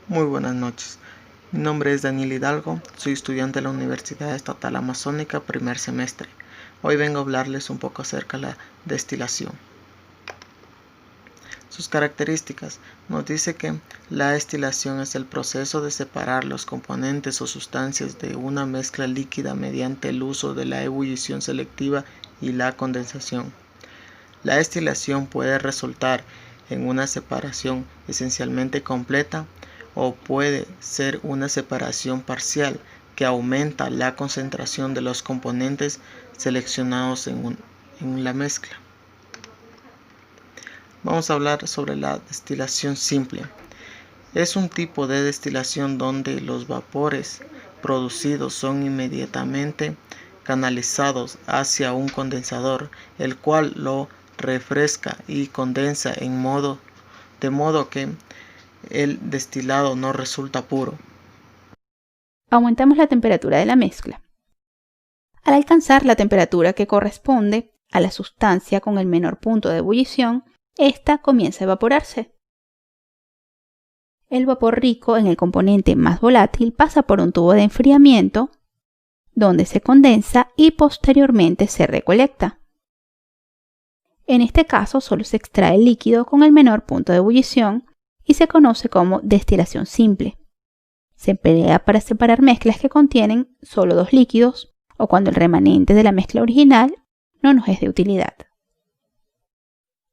Muy buenas noches. Mi nombre es Daniel Hidalgo, soy estudiante de la Universidad Estatal Amazónica, primer semestre. Hoy vengo a hablarles un poco acerca de la destilación. Sus características. Nos dice que la destilación es el proceso de separar los componentes o sustancias de una mezcla líquida mediante el uso de la ebullición selectiva y la condensación. La destilación puede resultar en una separación esencialmente completa o puede ser una separación parcial que aumenta la concentración de los componentes seleccionados en la mezcla. Vamos a hablar sobre la destilación simple. Es un tipo de destilación donde los vapores producidos son inmediatamente canalizados hacia un condensador, el cual lo refresca y condensa de modo que el destilado no resulta puro. Aumentamos la temperatura de la mezcla. Al alcanzar la temperatura que corresponde a la sustancia con el menor punto de ebullición, ésta comienza a evaporarse. El vapor rico en el componente más volátil pasa por un tubo de enfriamiento, donde se condensa y posteriormente se recolecta. En este caso solo se extrae el líquido con el menor punto de ebullición y se conoce como destilación simple. Se emplea para separar mezclas que contienen solo dos líquidos o cuando el remanente de la mezcla original no nos es de utilidad.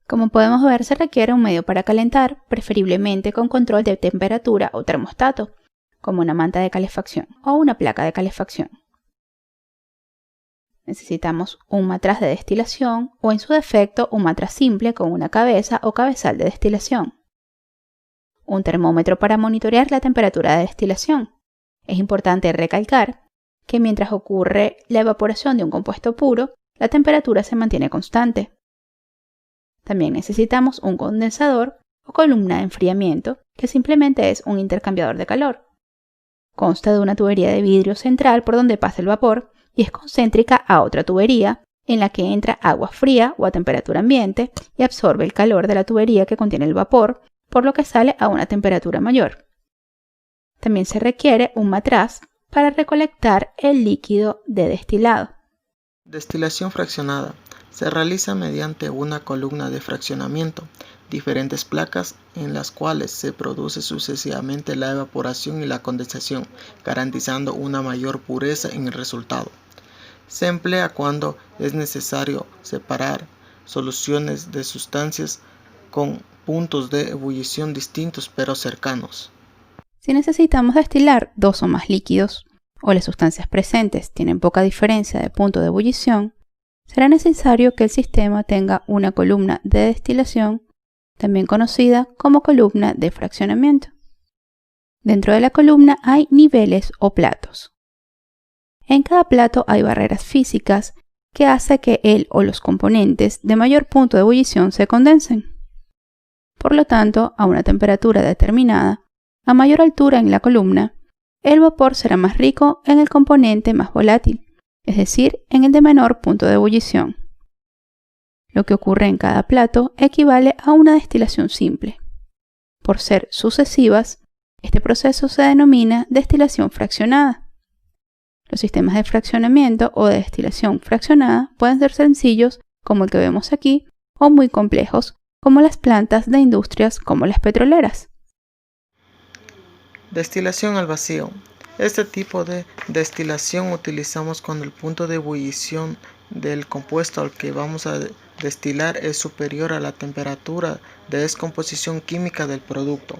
Como podemos ver, se requiere un medio para calentar, preferiblemente con control de temperatura o termostato, como una manta de calefacción o una placa de calefacción. Necesitamos un matraz de destilación o, en su defecto, un matraz simple con una cabeza o cabezal de destilación. Un termómetro para monitorear la temperatura de destilación. Es importante recalcar que mientras ocurre la evaporación de un compuesto puro, la temperatura se mantiene constante. También necesitamos un condensador o columna de enfriamiento, que simplemente es un intercambiador de calor. Consta de una tubería de vidrio central por donde pasa el vapor y es concéntrica a otra tubería en la que entra agua fría o a temperatura ambiente y absorbe el calor de la tubería que contiene el vapor, por lo que sale a una temperatura mayor. También se requiere un matraz para recolectar el líquido de destilado. Destilación fraccionada. Se realiza mediante una columna de fraccionamiento, diferentes placas en las cuales se produce sucesivamente la evaporación y la condensación, garantizando una mayor pureza en el resultado. Se emplea cuando es necesario separar soluciones de sustancias con puntos de ebullición distintos pero cercanos. Si necesitamos destilar dos o más líquidos, o las sustancias presentes tienen poca diferencia de punto de ebullición, será necesario que el sistema tenga una columna de destilación, también conocida como columna de fraccionamiento. Dentro de la columna hay niveles o platos. En cada plato hay barreras físicas que hacen que el o los componentes de mayor punto de ebullición se condensen. Por lo tanto, a una temperatura determinada, a mayor altura en la columna, el vapor será más rico en el componente más volátil, es decir, en el de menor punto de ebullición. Lo que ocurre en cada plato equivale a una destilación simple. Por ser sucesivas, este proceso se denomina destilación fraccionada. Los sistemas de fraccionamiento o de destilación fraccionada pueden ser sencillos, como el que vemos aquí, o muy complejos, como las plantas de industrias como las petroleras. Destilación al vacío. Este tipo de destilación utilizamos cuando el punto de ebullición del compuesto al que vamos a destilar es superior a la temperatura de descomposición química del producto.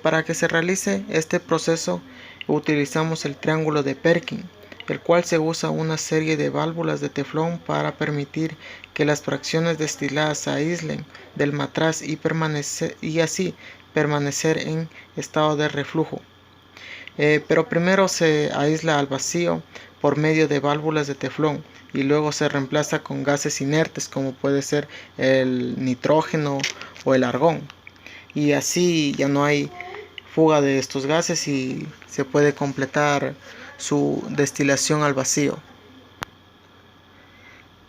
Para que se realice este proceso utilizamos el triángulo de Perkin, el cual se usa una serie de válvulas de teflón para permitir que las fracciones destiladas se aíslen del matraz y así permanecer en estado de reflujo. Pero primero se aísla al vacío por medio de válvulas de teflón y luego se reemplaza con gases inertes como puede ser el nitrógeno o el argón, y así ya no hay fuga de estos gases y se puede completar su destilación al vacío.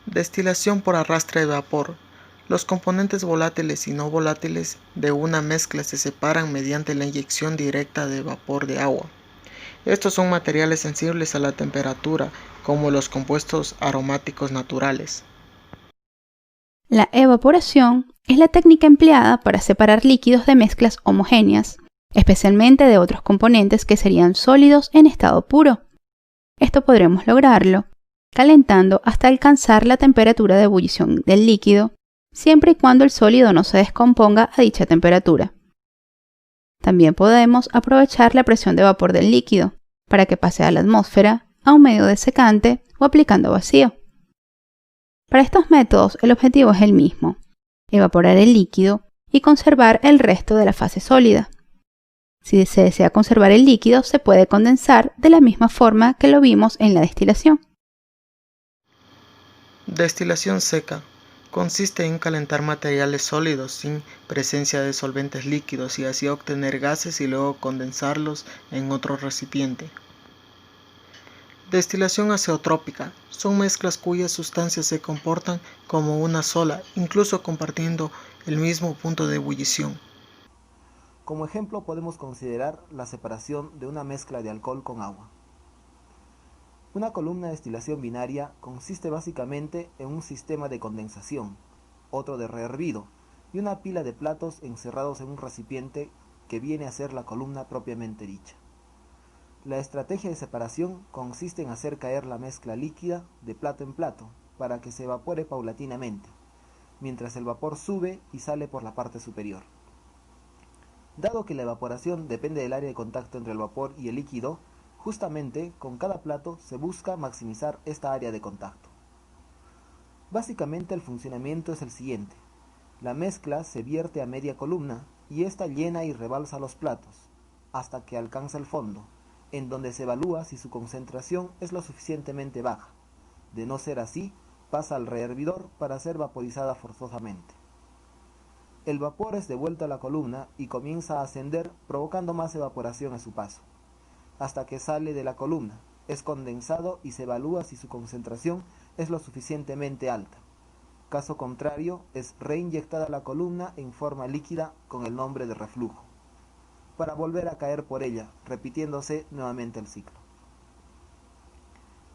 Destilación por arrastre de vapor. Los componentes volátiles y no volátiles de una mezcla se separan mediante la inyección directa de vapor de agua. Estos son materiales sensibles a la temperatura, como los compuestos aromáticos naturales. La evaporación es la técnica empleada para separar líquidos de mezclas homogéneas, especialmente de otros componentes que serían sólidos en estado puro. Esto podremos lograrlo calentando hasta alcanzar la temperatura de ebullición del líquido, siempre y cuando el sólido no se descomponga a dicha temperatura. También podemos aprovechar la presión de vapor del líquido para que pase a la atmósfera, a un medio desecante o aplicando vacío. Para estos métodos el objetivo es el mismo: evaporar el líquido y conservar el resto de la fase sólida. Si se desea conservar el líquido, se puede condensar de la misma forma que lo vimos en la destilación. Destilación seca. Consiste en calentar materiales sólidos sin presencia de solventes líquidos y así obtener gases y luego condensarlos en otro recipiente. Destilación azeotrópica. Son mezclas cuyas sustancias se comportan como una sola, incluso compartiendo el mismo punto de ebullición. Como ejemplo podemos considerar la separación de una mezcla de alcohol con agua. Una columna de destilación binaria consiste básicamente en un sistema de condensación, otro de rehervido y una pila de platos encerrados en un recipiente que viene a ser la columna propiamente dicha. La estrategia de separación consiste en hacer caer la mezcla líquida de plato en plato para que se evapore paulatinamente, mientras el vapor sube y sale por la parte superior. Dado que la evaporación depende del área de contacto entre el vapor y el líquido, justamente con cada plato se busca maximizar esta área de contacto. Básicamente el funcionamiento es el siguiente: la mezcla se vierte a media columna y ésta llena y rebalsa los platos hasta que alcanza el fondo, en donde se evalúa si su concentración es lo suficientemente baja. De no ser así, pasa al rehervidor para ser vaporizada forzosamente. El vapor es devuelto a la columna y comienza a ascender, provocando más evaporación a su paso, hasta que sale de la columna, es condensado y se evalúa si su concentración es lo suficientemente alta. Caso contrario, es reinyectada a la columna en forma líquida con el nombre de reflujo, para volver a caer por ella, repitiéndose nuevamente el ciclo.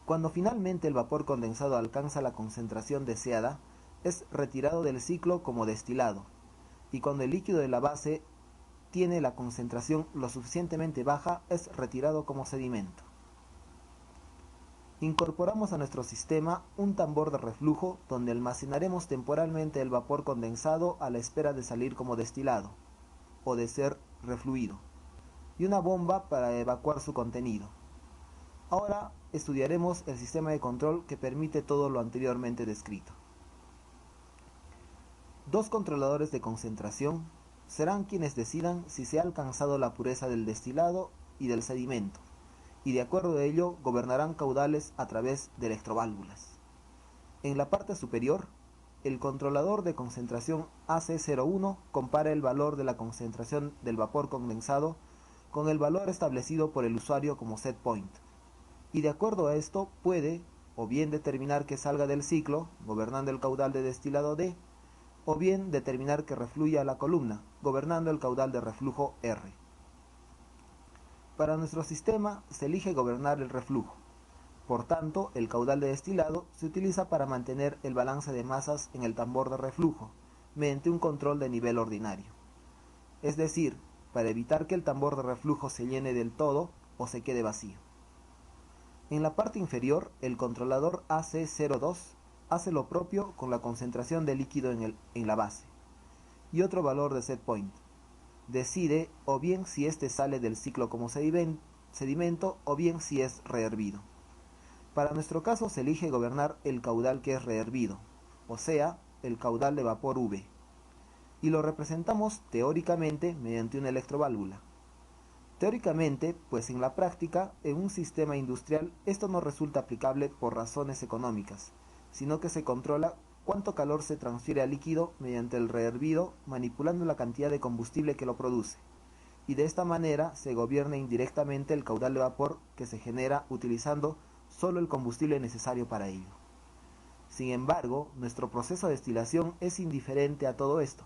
Cuando finalmente el vapor condensado alcanza la concentración deseada, es retirado del ciclo como destilado, y cuando el líquido de la base tiene la concentración lo suficientemente baja, es retirado como sedimento. Incorporamos a nuestro sistema un tambor de reflujo donde almacenaremos temporalmente el vapor condensado a la espera de salir como destilado o de ser refluido, y una bomba para evacuar su contenido. Ahora estudiaremos el sistema de control que permite todo lo anteriormente descrito. Dos controladores de concentración serán quienes decidan si se ha alcanzado la pureza del destilado y del sedimento, y de acuerdo a ello gobernarán caudales a través de electroválvulas. En la parte superior, el controlador de concentración AC01 compara el valor de la concentración del vapor condensado con el valor establecido por el usuario como set point, y de acuerdo a esto puede o bien determinar que salga del ciclo, gobernando el caudal de destilado D, o bien determinar que refluya a la columna, gobernando el caudal de reflujo R. Para nuestro sistema se elige gobernar el reflujo. Por tanto, el caudal de destilado se utiliza para mantener el balance de masas en el tambor de reflujo, mediante un control de nivel ordinario. Es decir, para evitar que el tambor de reflujo se llene del todo o se quede vacío. En la parte inferior, el controlador AC02 hace lo propio con la concentración de líquido en la base y otro valor de set point. Decide o bien si éste sale del ciclo como sedimento o bien si es rehervido. Para nuestro caso se elige gobernar el caudal que es rehervido, o sea, el caudal de vapor V, y lo representamos teóricamente mediante una electroválvula. Teóricamente, pues en la práctica, en un sistema industrial, esto no resulta aplicable por razones económicas, sino que se controla cuánto calor se transfiere al líquido mediante el rehervido, manipulando la cantidad de combustible que lo produce, y de esta manera se gobierna indirectamente el caudal de vapor que se genera utilizando solo el combustible necesario para ello. Sin embargo, nuestro proceso de destilación es indiferente a todo esto,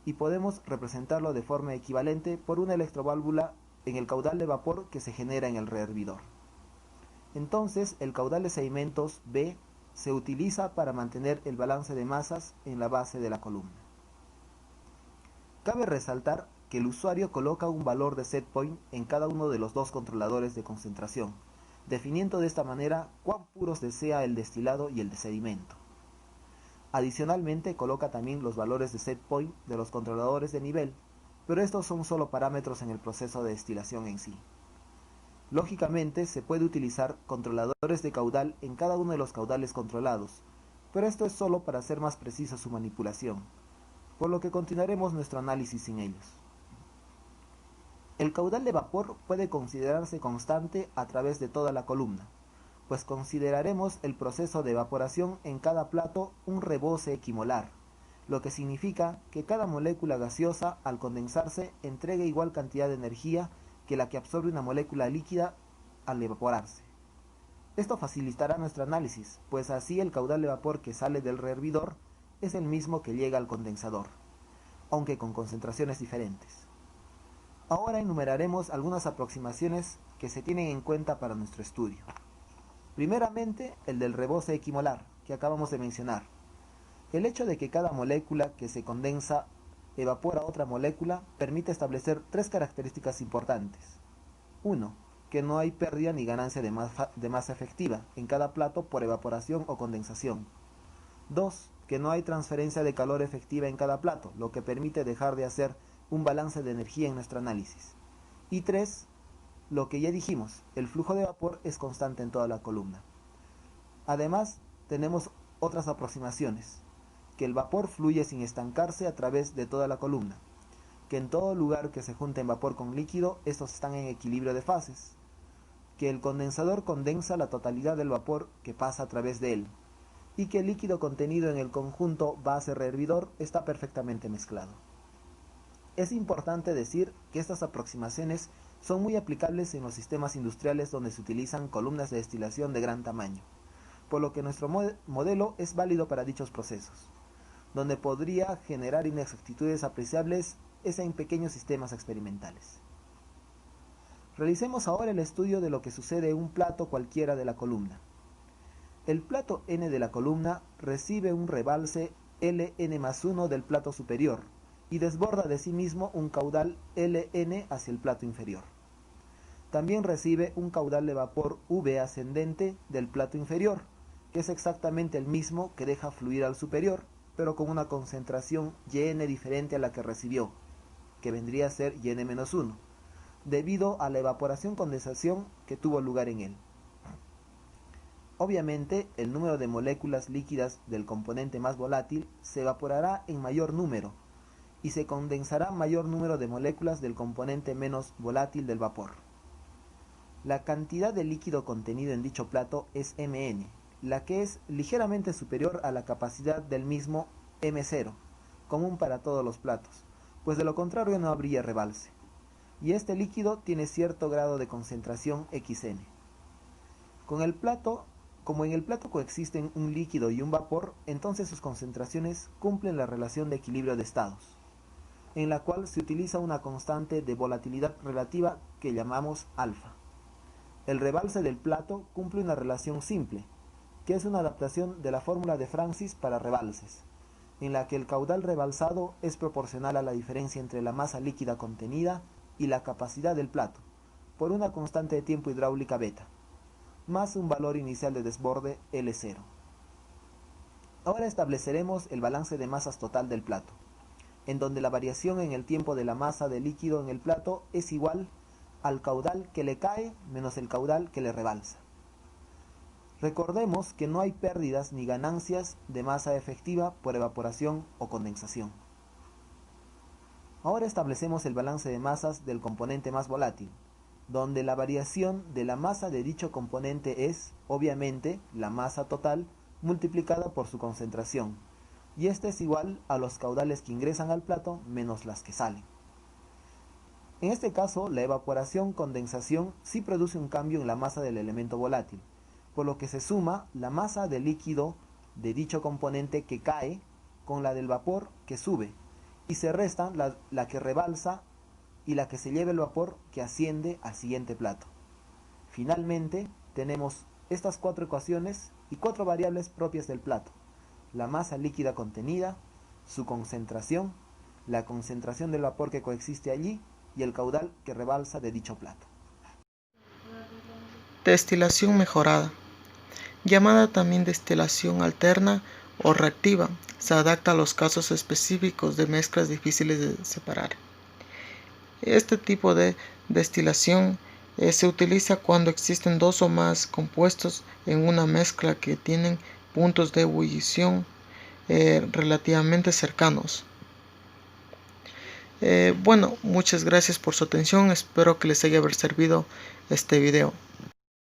y podemos representarlo de forma equivalente por una electroválvula en el caudal de vapor que se genera en el rehervidor. Entonces, el caudal de sedimentos B se utiliza para mantener el balance de masas en la base de la columna. Cabe resaltar que el usuario coloca un valor de set point en cada uno de los dos controladores de concentración, definiendo de esta manera cuán puros desea el destilado y el de sedimento. Adicionalmente, coloca también los valores de set point de los controladores de nivel, pero estos son solo parámetros en el proceso de destilación en sí. Lógicamente, se puede utilizar controladores de caudal en cada uno de los caudales controlados, pero esto es solo para hacer más precisa su manipulación, por lo que continuaremos nuestro análisis sin ellos. El caudal de vapor puede considerarse constante a través de toda la columna, pues consideraremos el proceso de evaporación en cada plato un rebose equimolar, lo que significa que cada molécula gaseosa al condensarse entrega igual cantidad de energía que la que absorbe una molécula líquida al evaporarse. Esto facilitará nuestro análisis, pues así el caudal de vapor que sale del rehervidor es el mismo que llega al condensador, aunque con concentraciones diferentes. Ahora enumeraremos algunas aproximaciones que se tienen en cuenta para nuestro estudio. Primeramente, el del rebose equimolar, que acabamos de mencionar. El hecho de que cada molécula que se condensa evapora otra molécula permite establecer tres características importantes. 1. Que no hay pérdida ni ganancia de masa efectiva en cada plato por evaporación o condensación. 2. Que no hay transferencia de calor efectiva en cada plato, lo que permite dejar de hacer un balance de energía en nuestro análisis. Y 3. Lo que ya dijimos, el flujo de vapor es constante en toda la columna. Además, tenemos otras aproximaciones, que el vapor fluye sin estancarse a través de toda la columna, que en todo lugar que se junten vapor con líquido, estos están en equilibrio de fases, que el condensador condensa la totalidad del vapor que pasa a través de él, y que el líquido contenido en el conjunto base-rehervidor está perfectamente mezclado. Es importante decir que estas aproximaciones son muy aplicables en los sistemas industriales donde se utilizan columnas de destilación de gran tamaño, por lo que nuestro modelo es válido para dichos procesos. Donde podría generar inexactitudes apreciables es en pequeños sistemas experimentales. Realicemos ahora el estudio de lo que sucede en un plato cualquiera de la columna. El plato N de la columna recibe un rebalse Ln+1 del plato superior y desborda de sí mismo un caudal Ln hacia el plato inferior. También recibe un caudal de vapor V ascendente del plato inferior, que es exactamente el mismo que deja fluir al superior, pero con una concentración Yn diferente a la que recibió, que vendría a ser Yn-1, debido a la evaporación-condensación que tuvo lugar en él. Obviamente, el número de moléculas líquidas del componente más volátil se evaporará en mayor número, y se condensará mayor número de moléculas del componente menos volátil del vapor. La cantidad de líquido contenido en dicho plato es Mn, la que es ligeramente superior a la capacidad del mismo M0, común para todos los platos, pues de lo contrario no habría rebalse. Y este líquido tiene cierto grado de concentración Xn. Como en el plato coexisten un líquido y un vapor, entonces sus concentraciones cumplen la relación de equilibrio de estados, en la cual se utiliza una constante de volatilidad relativa que llamamos alfa. El rebalse del plato cumple una relación simple, que es una adaptación de la fórmula de Francis para rebalses, en la que el caudal rebalsado es proporcional a la diferencia entre la masa líquida contenida y la capacidad del plato, por una constante de tiempo hidráulica beta, más un valor inicial de desborde L0. Ahora estableceremos el balance de masas total del plato, en donde la variación en el tiempo de la masa de líquido en el plato es igual al caudal que le cae menos el caudal que le rebalsa. Recordemos que no hay pérdidas ni ganancias de masa efectiva por evaporación o condensación. Ahora establecemos el balance de masas del componente más volátil, donde la variación de la masa de dicho componente es, obviamente, la masa total multiplicada por su concentración, y esta es igual a los caudales que ingresan al plato menos las que salen. En este caso, la evaporación-condensación sí produce un cambio en la masa del elemento volátil, por lo que se suma la masa del líquido de dicho componente que cae con la del vapor que sube, y se restan la que rebalsa y la que se lleva el vapor que asciende al siguiente plato. Finalmente, tenemos estas 4 ecuaciones y 4 variables propias del plato: la masa líquida contenida, su concentración, la concentración del vapor que coexiste allí y el caudal que rebalsa de dicho plato. Destilación mejorada, llamada también destilación alterna o reactiva, se adapta a los casos específicos de mezclas difíciles de separar. Este tipo de destilación se utiliza cuando existen 2 o más compuestos en una mezcla que tienen puntos de ebullición relativamente cercanos. Bueno, muchas gracias por su atención, espero que les haya servido este video.